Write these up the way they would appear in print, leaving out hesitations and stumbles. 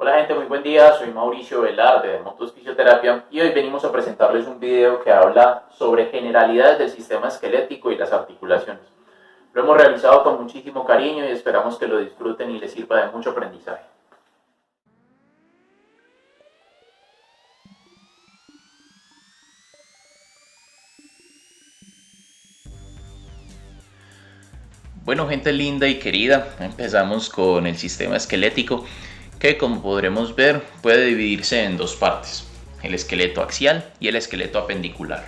Hola gente, muy buen día, soy Mauricio Velarde de Motus Fisioterapia y hoy venimos a presentarles un video que habla sobre generalidades del sistema esquelético y las articulaciones. Lo hemos realizado con muchísimo cariño y esperamos que lo disfruten y les sirva de mucho aprendizaje. Bueno, gente linda y querida, empezamos con el sistema esquelético que, como podremos ver, puede dividirse en dos partes: el esqueleto axial y el esqueleto apendicular.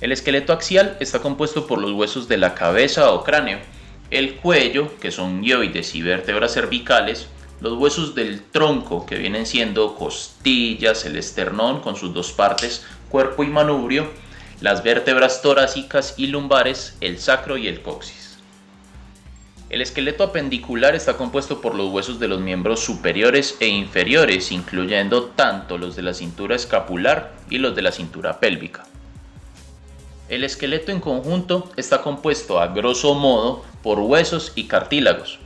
El esqueleto axial está compuesto por los huesos de la cabeza o cráneo, el cuello, que son hioides y vértebras cervicales, los huesos del tronco, que vienen siendo costillas, el esternón con sus dos partes, cuerpo y manubrio, las vértebras torácicas y lumbares, el sacro y el coxis. El esqueleto apendicular está compuesto por los huesos de los miembros superiores e inferiores, incluyendo tanto los de la cintura escapular y los de la cintura pélvica. El esqueleto en conjunto está compuesto a grosso modo por huesos y cartílagos.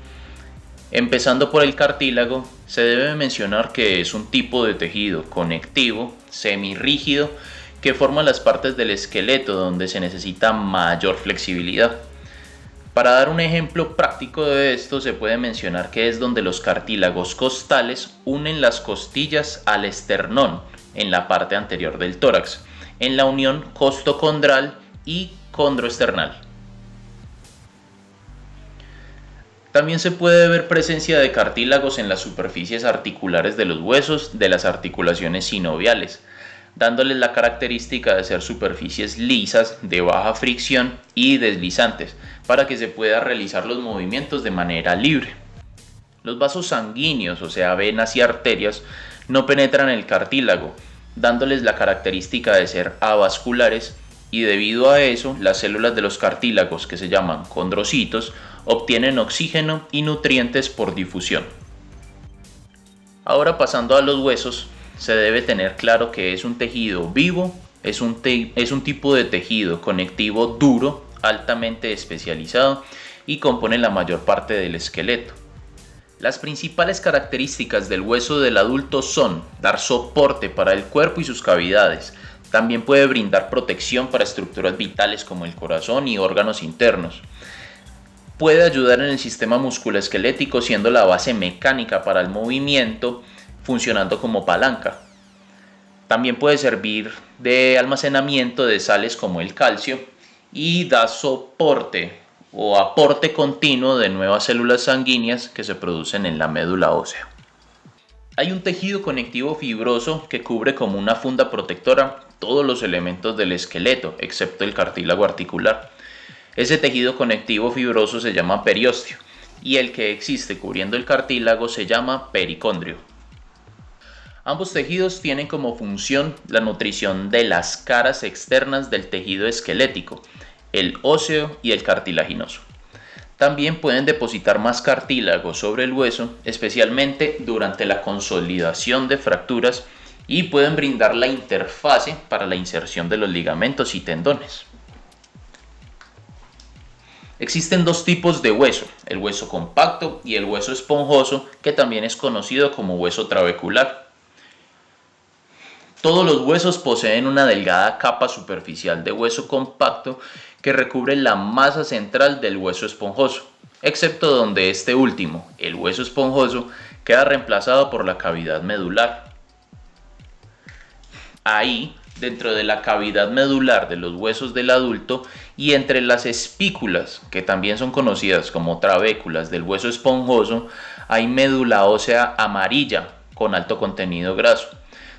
Empezando por el cartílago, se debe mencionar que es un tipo de tejido conectivo, semirrígido, que forma las partes del esqueleto donde se necesita mayor flexibilidad. Para dar un ejemplo práctico de esto, se puede mencionar que es donde los cartílagos costales unen las costillas al esternón en la parte anterior del tórax, en la unión costocondral y condroesternal. También se puede ver presencia de cartílagos en las superficies articulares de los huesos de las articulaciones sinoviales, dándoles la característica de ser superficies lisas, de baja fricción y deslizantes, para que se pueda realizar los movimientos de manera libre. Los vasos sanguíneos, o sea, venas y arterias, no penetran el cartílago, dándoles la característica de ser avasculares, y debido a eso, las células de los cartílagos, que se llaman condrocitos, obtienen oxígeno y nutrientes por difusión. Ahora, pasando a los huesos, se debe tener claro que es un tejido vivo, es un tipo de tejido conectivo duro, altamente especializado, y compone la mayor parte del esqueleto. Las principales características del hueso del adulto son dar soporte para el cuerpo y sus cavidades. También puede brindar protección para estructuras vitales como el corazón y órganos internos. Puede ayudar en el sistema musculoesquelético siendo la base mecánica para el movimiento, funcionando como palanca. También puede servir de almacenamiento de sales como el calcio y da soporte o aporte continuo de nuevas células sanguíneas que se producen en la médula ósea. Hay un tejido conectivo fibroso que cubre como una funda protectora todos los elementos del esqueleto, excepto el cartílago articular. Ese tejido conectivo fibroso se llama periósteo y el que existe cubriendo el cartílago se llama pericondrio. Ambos tejidos tienen como función la nutrición de las caras externas del tejido esquelético, el óseo y el cartilaginoso. También pueden depositar más cartílago sobre el hueso, especialmente durante la consolidación de fracturas, y pueden brindar la interfase para la inserción de los ligamentos y tendones. Existen dos tipos de hueso, el hueso compacto y el hueso esponjoso, que también es conocido como hueso trabecular. Todos los huesos poseen una delgada capa superficial de hueso compacto que recubre la masa central del hueso esponjoso, excepto donde este último, el hueso esponjoso, queda reemplazado por la cavidad medular. Ahí, dentro de la cavidad medular de los huesos del adulto y entre las espículas, que también son conocidas como trabéculas del hueso esponjoso, hay médula ósea amarilla con alto contenido graso.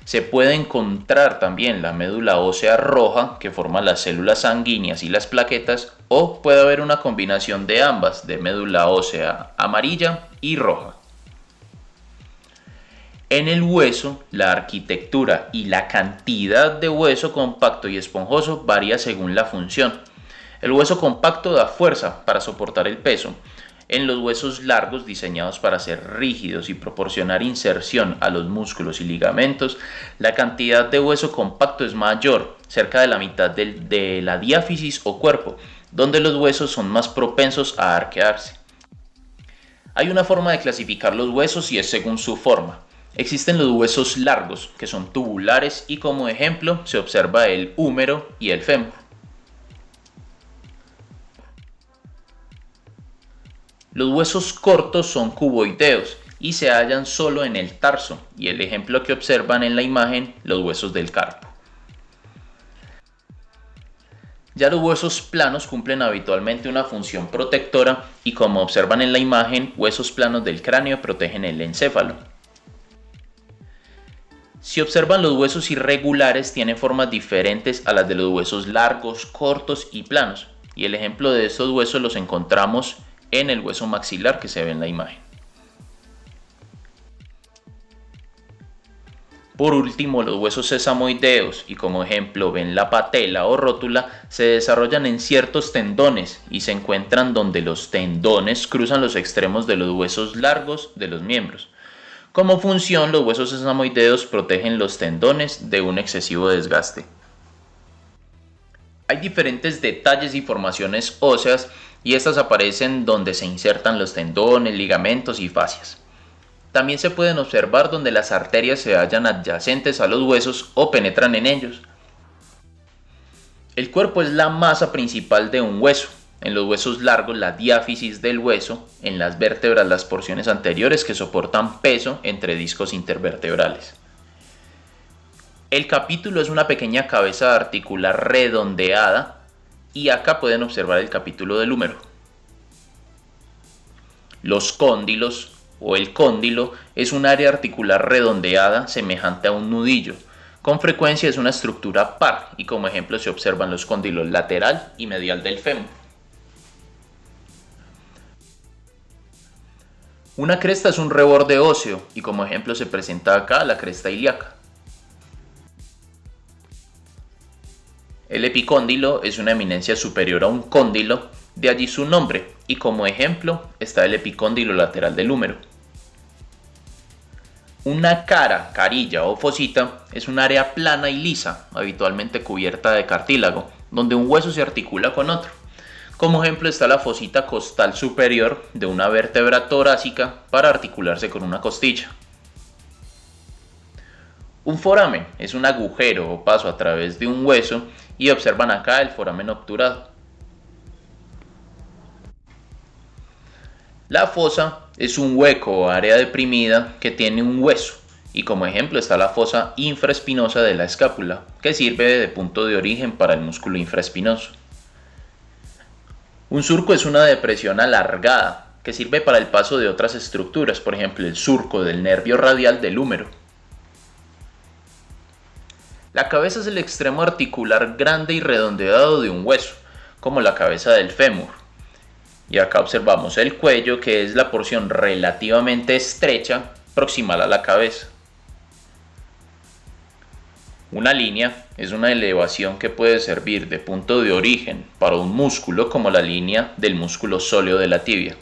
Se puede encontrar también la médula ósea roja, que forma las células sanguíneas y las plaquetas, o puede haber una combinación de ambas, de médula ósea amarilla y roja. En el hueso, la arquitectura y la cantidad de hueso compacto y esponjoso varía según la función. El hueso compacto da fuerza para soportar el peso. En los huesos largos, diseñados para ser rígidos y proporcionar inserción a los músculos y ligamentos, la cantidad de hueso compacto es mayor, cerca de la mitad de la diáfisis o cuerpo, donde los huesos son más propensos a arquearse. Hay una forma de clasificar los huesos y es según su forma. Existen los huesos largos, que son tubulares, y como ejemplo se observa el húmero y el fémur. Los huesos cortos son cuboideos y se hallan solo en el tarso, y el ejemplo que observan en la imagen, los huesos del carpo. Ya los huesos planos cumplen habitualmente una función protectora y, como observan en la imagen, huesos planos del cráneo protegen el encéfalo. Si observan, los huesos irregulares tienen formas diferentes a las de los huesos largos, cortos y planos, y el ejemplo de estos huesos los encontramos en el hueso maxilar que se ve en la imagen. Por último, los huesos sesamoideos, y como ejemplo ven la patela o rótula, se desarrollan en ciertos tendones y se encuentran donde los tendones cruzan los extremos de los huesos largos de los miembros. Como función, los huesos sesamoideos protegen los tendones de un excesivo desgaste. Hay diferentes detalles y formaciones óseas y estas aparecen donde se insertan los tendones, ligamentos y fascias. También se pueden observar donde las arterias se hallan adyacentes a los huesos o penetran en ellos. El cuerpo es la masa principal de un hueso. En los huesos largos, la diáfisis del hueso; en las vértebras, las porciones anteriores que soportan peso entre discos intervertebrales. El capítulo es una pequeña cabeza articular redondeada y acá pueden observar el capítulo del húmero. Los cóndilos o el cóndilo es un área articular redondeada semejante a un nudillo. Con frecuencia es una estructura par y como ejemplo se observan los cóndilos lateral y medial del fémur. Una cresta es un reborde óseo y como ejemplo se presenta acá la cresta ilíaca. El epicóndilo es una eminencia superior a un cóndilo, de allí su nombre, y como ejemplo está el epicóndilo lateral del húmero. Una carilla o fosita es un área plana y lisa, habitualmente cubierta de cartílago, donde un hueso se articula con otro. Como ejemplo está la fosita costal superior de una vértebra torácica para articularse con una costilla. Un foramen es un agujero o paso a través de un hueso y observan acá el foramen obturado. La fosa es un hueco o área deprimida que tiene un hueso y como ejemplo está la fosa infraespinosa de la escápula, que sirve de punto de origen para el músculo infraespinoso. Un surco es una depresión alargada que sirve para el paso de otras estructuras, por ejemplo el surco del nervio radial del húmero. La cabeza es el extremo articular grande y redondeado de un hueso, como la cabeza del fémur. Y acá observamos el cuello, que es la porción relativamente estrecha proximal a la cabeza. Una línea es una elevación que puede servir de punto de origen para un músculo, como la línea del músculo sóleo de la tibia.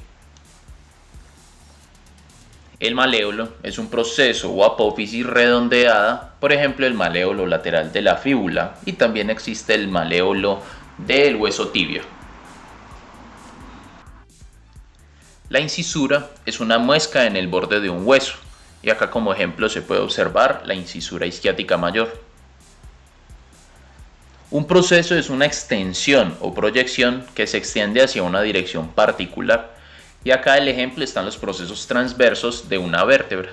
El maléolo es un proceso o apófisis redondeada, por ejemplo el maléolo lateral de la fíbula, y también existe el maléolo del hueso tibio. La incisura es una muesca en el borde de un hueso, y acá como ejemplo se puede observar la incisura isquiática mayor. Un proceso es una extensión o proyección que se extiende hacia una dirección particular. Y acá el ejemplo están los procesos transversos de una vértebra.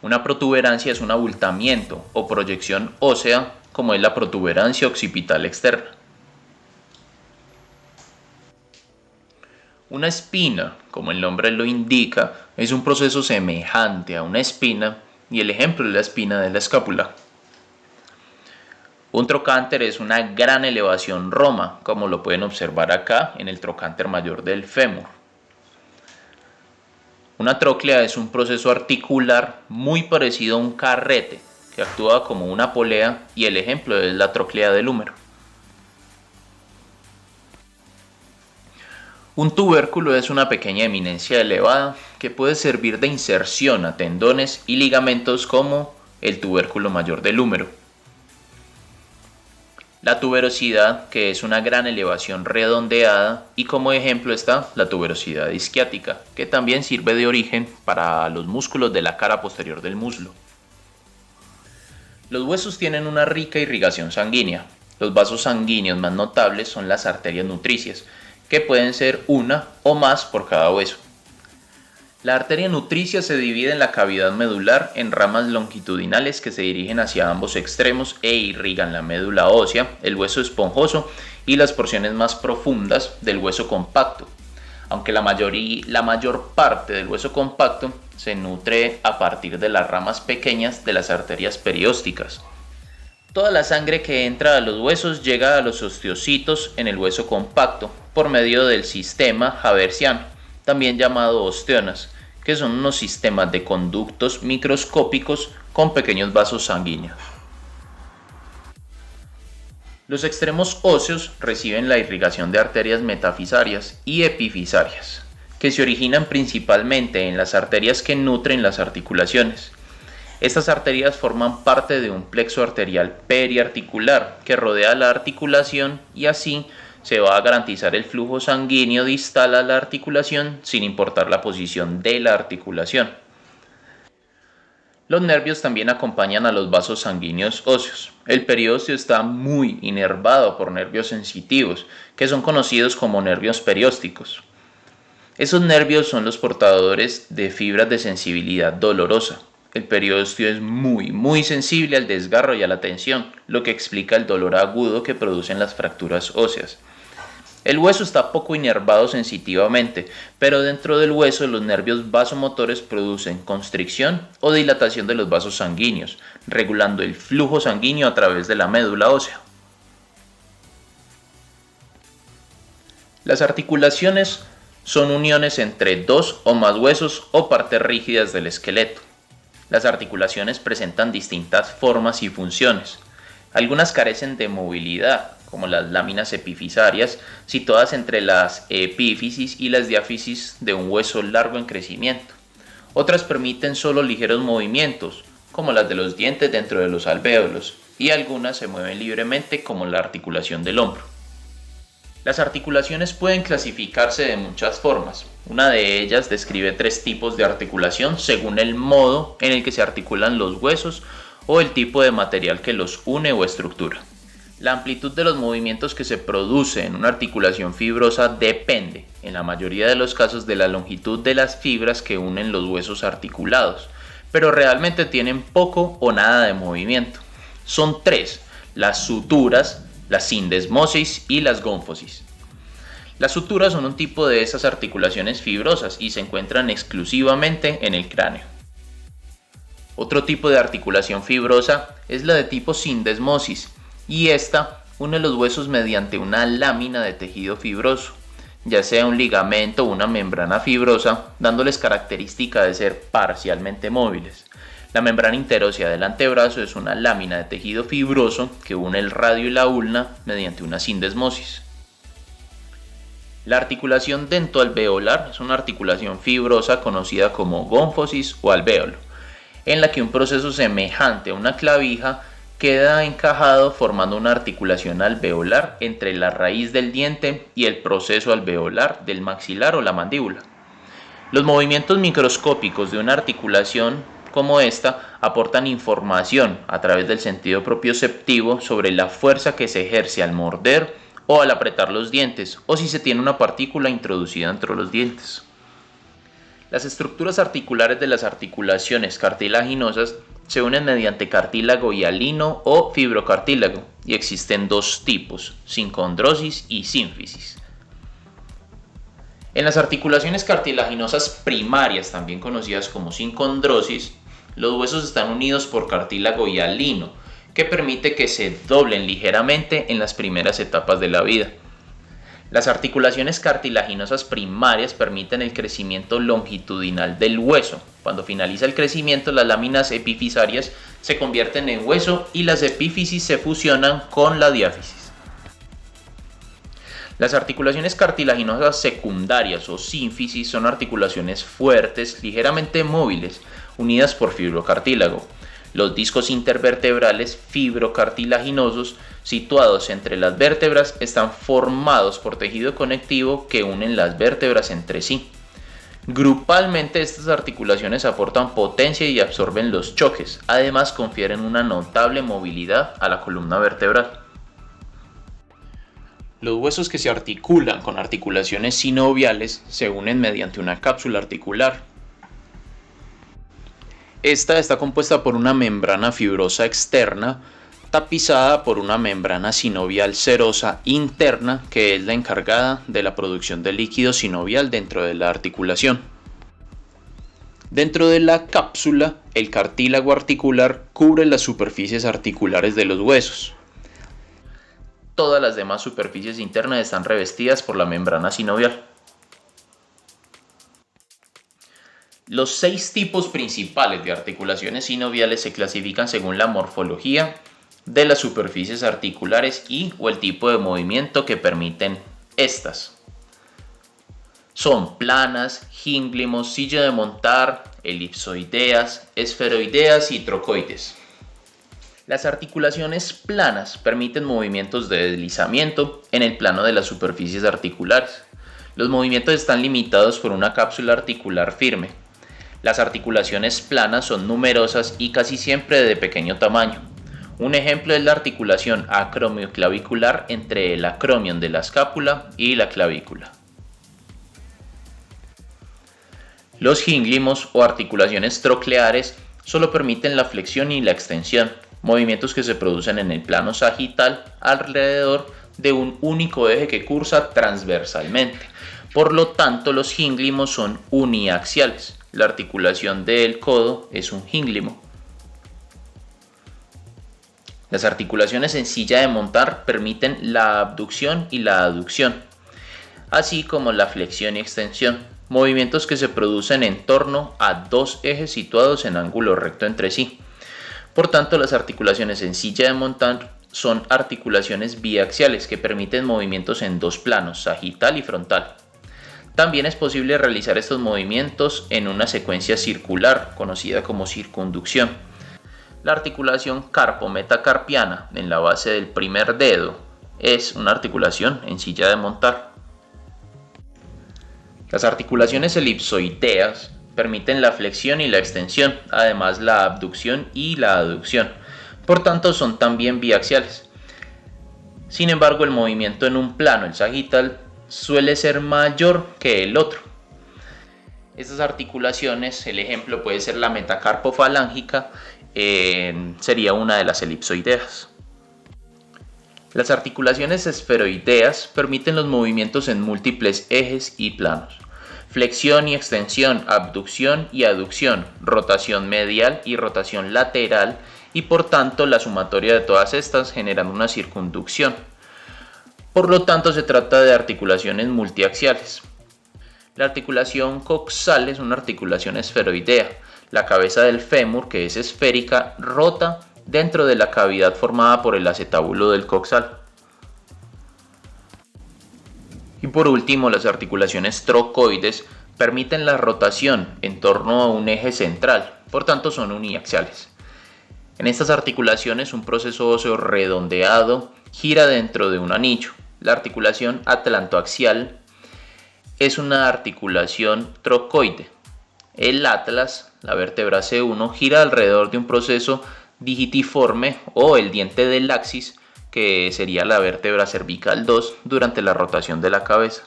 Una protuberancia es un abultamiento o proyección ósea, como es la protuberancia occipital externa. Una espina, como el nombre lo indica, es un proceso semejante a una espina y el ejemplo es la espina de la escápula. Un trocánter es una gran elevación roma, como lo pueden observar acá en el trocánter mayor del fémur. Una tróclea es un proceso articular muy parecido a un carrete, que actúa como una polea y el ejemplo es la tróclea del húmero. Un tubérculo es una pequeña eminencia elevada que puede servir de inserción a tendones y ligamentos como el tubérculo mayor del húmero. La tuberosidad, que es una gran elevación redondeada, y como ejemplo está la tuberosidad isquiática, que también sirve de origen para los músculos de la cara posterior del muslo. Los huesos tienen una rica irrigación sanguínea. Los vasos sanguíneos más notables son las arterias nutricias, que pueden ser una o más por cada hueso. La arteria nutricia se divide en la cavidad medular en ramas longitudinales que se dirigen hacia ambos extremos e irrigan la médula ósea, el hueso esponjoso y las porciones más profundas del hueso compacto, aunque la mayor parte del hueso compacto se nutre a partir de las ramas pequeñas de las arterias periósticas. Toda la sangre que entra a los huesos llega a los osteocitos en el hueso compacto por medio del sistema haversiano, también llamado osteonas, que son unos sistemas de conductos microscópicos con pequeños vasos sanguíneos. Los extremos óseos reciben la irrigación de arterias metafisarias y epifisarias, que se originan principalmente en las arterias que nutren las articulaciones. Estas arterias forman parte de un plexo arterial periarticular que rodea la articulación y así se va a garantizar el flujo sanguíneo distal a la articulación sin importar la posición de la articulación. Los nervios también acompañan a los vasos sanguíneos óseos. El periósteo está muy inervado por nervios sensitivos, que son conocidos como nervios periósticos. Esos nervios son los portadores de fibras de sensibilidad dolorosa. El periósteo es muy sensible al desgarro y a la tensión, lo que explica el dolor agudo que producen las fracturas óseas. El hueso está poco inervado sensitivamente, pero dentro del hueso los nervios vasomotores producen constricción o dilatación de los vasos sanguíneos, regulando el flujo sanguíneo a través de la médula ósea. Las articulaciones son uniones entre dos o más huesos o partes rígidas del esqueleto. Las articulaciones presentan distintas formas y funciones. Algunas carecen de movilidad, como las láminas epifisarias, situadas entre las epífisis y las diáfisis de un hueso largo en crecimiento. Otras permiten solo ligeros movimientos, como las de los dientes dentro de los alvéolos, y algunas se mueven libremente, como la articulación del hombro. Las articulaciones pueden clasificarse de muchas formas. Una de ellas describe 3 tipos de articulación según el modo en el que se articulan los huesos o el tipo de material que los une o estructura. La amplitud de los movimientos que se produce en una articulación fibrosa depende, en la mayoría de los casos, de la longitud de las fibras que unen los huesos articulados, pero realmente tienen poco o nada de movimiento. Son 3, las suturas, la sindesmosis y las gónfosis. Las suturas son un tipo de esas articulaciones fibrosas y se encuentran exclusivamente en el cráneo. Otro tipo de articulación fibrosa es la de tipo sindesmosis, y esta une los huesos mediante una lámina de tejido fibroso, ya sea un ligamento o una membrana fibrosa, dándoles característica de ser parcialmente móviles. La membrana interósea del antebrazo es una lámina de tejido fibroso que une el radio y la ulna mediante una sindesmosis. La articulación dentoalveolar es una articulación fibrosa conocida como gónfosis o alvéolo, en la que un proceso semejante a una clavija queda encajado formando una articulación alveolar entre la raíz del diente y el proceso alveolar del maxilar o la mandíbula. Los movimientos microscópicos de una articulación como esta aportan información a través del sentido propioceptivo sobre la fuerza que se ejerce al morder o al apretar los dientes, o si se tiene una partícula introducida entre los dientes. Las estructuras articulares de las articulaciones cartilaginosas se unen mediante cartílago hialino o fibrocartílago, y existen 2 tipos, sincondrosis y sínfisis. En las articulaciones cartilaginosas primarias, también conocidas como sincondrosis, los huesos están unidos por cartílago hialino, que permite que se doblen ligeramente en las primeras etapas de la vida. Las articulaciones cartilaginosas primarias permiten el crecimiento longitudinal del hueso. Cuando finaliza el crecimiento, las láminas epifisarias se convierten en hueso y las epífisis se fusionan con la diáfisis. Las articulaciones cartilaginosas secundarias o sínfisis son articulaciones fuertes, ligeramente móviles, unidas por fibrocartílago. Los discos intervertebrales fibrocartilaginosos situados entre las vértebras están formados por tejido conectivo que unen las vértebras entre sí. Grupalmente estas articulaciones aportan potencia y absorben los choques, además confieren una notable movilidad a la columna vertebral. Los huesos que se articulan con articulaciones sinoviales se unen mediante una cápsula articular. Esta está compuesta por una membrana fibrosa externa tapizada por una membrana sinovial serosa interna que es la encargada de la producción de líquido sinovial dentro de la articulación. Dentro de la cápsula, el cartílago articular cubre las superficies articulares de los huesos. Todas las demás superficies internas están revestidas por la membrana sinovial. Los 6 tipos principales de articulaciones sinoviales se clasifican según la morfología de las superficies articulares o el tipo de movimiento que permiten estas. Son planas, gínglimos, silla de montar, elipsoideas, esferoideas y trocoides. Las articulaciones planas permiten movimientos de deslizamiento en el plano de las superficies articulares. Los movimientos están limitados por una cápsula articular firme. Las articulaciones planas son numerosas y casi siempre de pequeño tamaño. Un ejemplo es la articulación acromioclavicular entre el acromion de la escápula y la clavícula. Los gínglimos o articulaciones trocleares solo permiten la flexión y la extensión, movimientos que se producen en el plano sagital alrededor de un único eje que cursa transversalmente. Por lo tanto, los gínglimos son uniaxiales. La articulación del codo es un gínglimo. Las articulaciones en silla de montar permiten la abducción y la aducción, así como la flexión y extensión, movimientos que se producen en torno a 2 ejes situados en ángulo recto entre sí. Por tanto, las articulaciones en silla de montar son articulaciones biaxiales que permiten movimientos en 2 planos, sagital y frontal. También es posible realizar estos movimientos en una secuencia circular, conocida como circunducción. La articulación carpo-metacarpiana en la base del primer dedo es una articulación en silla de montar. Las articulaciones elipsoideas permiten la flexión y la extensión, además la abducción y la aducción. Por tanto, son también biaxiales. Sin embargo, el movimiento en un plano, el sagital, suele ser mayor que el otro. Estas articulaciones, el ejemplo puede ser la metacarpofalángica, sería una de las elipsoideas. Las articulaciones esferoideas permiten los movimientos en múltiples ejes y planos. Flexión y extensión, abducción y aducción, rotación medial y rotación lateral, y por tanto la sumatoria de todas estas generan una circunducción. Por lo tanto, se trata de articulaciones multiaxiales. La articulación coxal es una articulación esferoidea. La cabeza del fémur, que es esférica, rota dentro de la cavidad formada por el acetábulo del coxal. Y por último, las articulaciones trocoides permiten la rotación en torno a un eje central, por tanto son uniaxiales. En estas articulaciones, un proceso óseo redondeado gira dentro de un anillo. La articulación atlantoaxial es una articulación trocoide. El atlas, la vértebra C1, gira alrededor de un proceso digitiforme o el diente del axis, que sería la vértebra cervical 2 durante la rotación de la cabeza.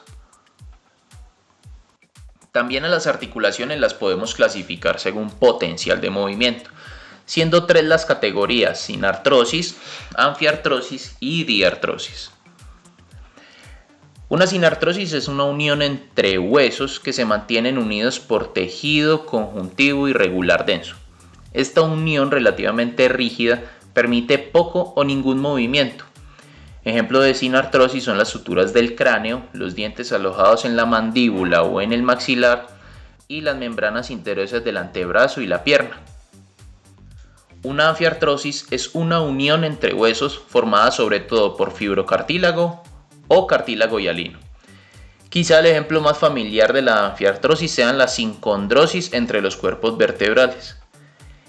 También a las articulaciones las podemos clasificar según potencial de movimiento, siendo 3 las categorías: sinartrosis, anfiartrosis y diartrosis. Una sinartrosis es una unión entre huesos que se mantienen unidos por tejido conjuntivo irregular denso. Esta unión relativamente rígida permite poco o ningún movimiento. Ejemplo de sinartrosis son las suturas del cráneo, los dientes alojados en la mandíbula o en el maxilar y las membranas interiores del antebrazo y la pierna. Una anfiartrosis es una unión entre huesos formada sobre todo por fibrocartílago o cartílago hialino. Quizá el ejemplo más familiar de la anfiartrosis sean las sincondrosis entre los cuerpos vertebrales.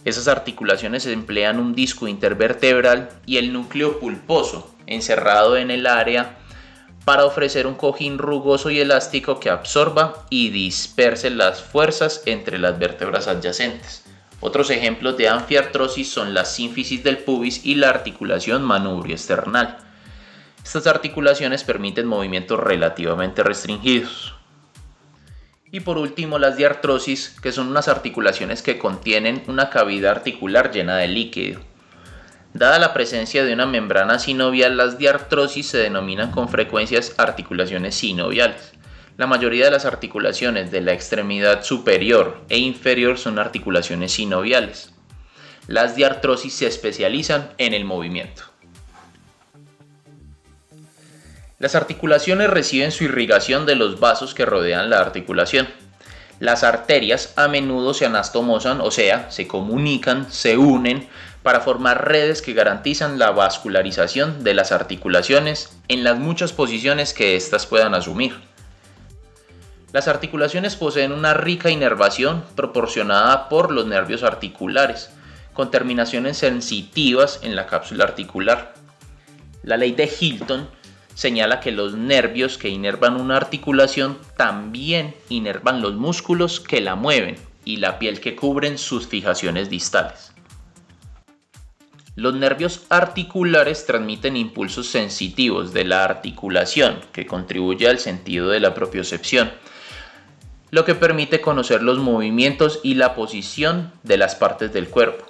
Esas articulaciones emplean un disco intervertebral y el núcleo pulposo encerrado en el área para ofrecer un cojín rugoso y elástico que absorba y disperse las fuerzas entre las vértebras adyacentes. Otros ejemplos de anfiartrosis son la sínfisis del pubis y la articulación manubrio-esternal. Estas articulaciones permiten movimientos relativamente restringidos. Y por último, las diartrosis, que son unas articulaciones que contienen una cavidad articular llena de líquido. Dada la presencia de una membrana sinovial, las diartrosis se denominan con frecuencia articulaciones sinoviales. La mayoría de las articulaciones de la extremidad superior e inferior son articulaciones sinoviales. Las diartrosis se especializan en el movimiento. Las articulaciones reciben su irrigación de los vasos que rodean la articulación. Las arterias a menudo se anastomosan, o sea, se comunican, se unen para formar redes que garantizan la vascularización de las articulaciones en las muchas posiciones que éstas puedan asumir. Las articulaciones poseen una rica inervación proporcionada por los nervios articulares, con terminaciones sensitivas en la cápsula articular. La ley de Hilton señala que los nervios que inervan una articulación también inervan los músculos que la mueven y la piel que cubren sus fijaciones distales. Los nervios articulares transmiten impulsos sensitivos de la articulación que contribuye al sentido de la propiocepción, lo que permite conocer los movimientos y la posición de las partes del cuerpo.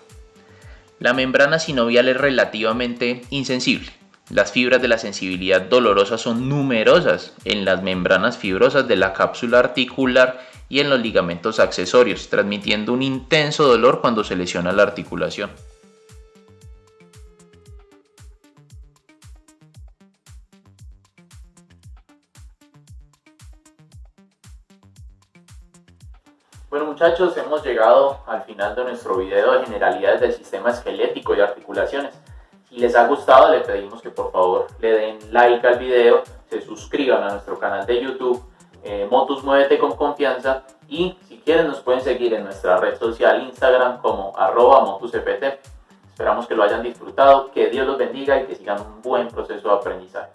La membrana sinovial es relativamente insensible. Las fibras de la sensibilidad dolorosa son numerosas en las membranas fibrosas de la cápsula articular y en los ligamentos accesorios, transmitiendo un intenso dolor cuando se lesiona la articulación. Bueno muchachos, hemos llegado al final de nuestro video de generalidades del sistema esquelético y articulaciones. Si les ha gustado, les pedimos que por favor le den like al video, se suscriban a nuestro canal de YouTube, Motus Muévete con Confianza, y si quieren nos pueden seguir en nuestra red social Instagram como @motuscpt. Esperamos que lo hayan disfrutado, que Dios los bendiga y que sigan un buen proceso de aprendizaje.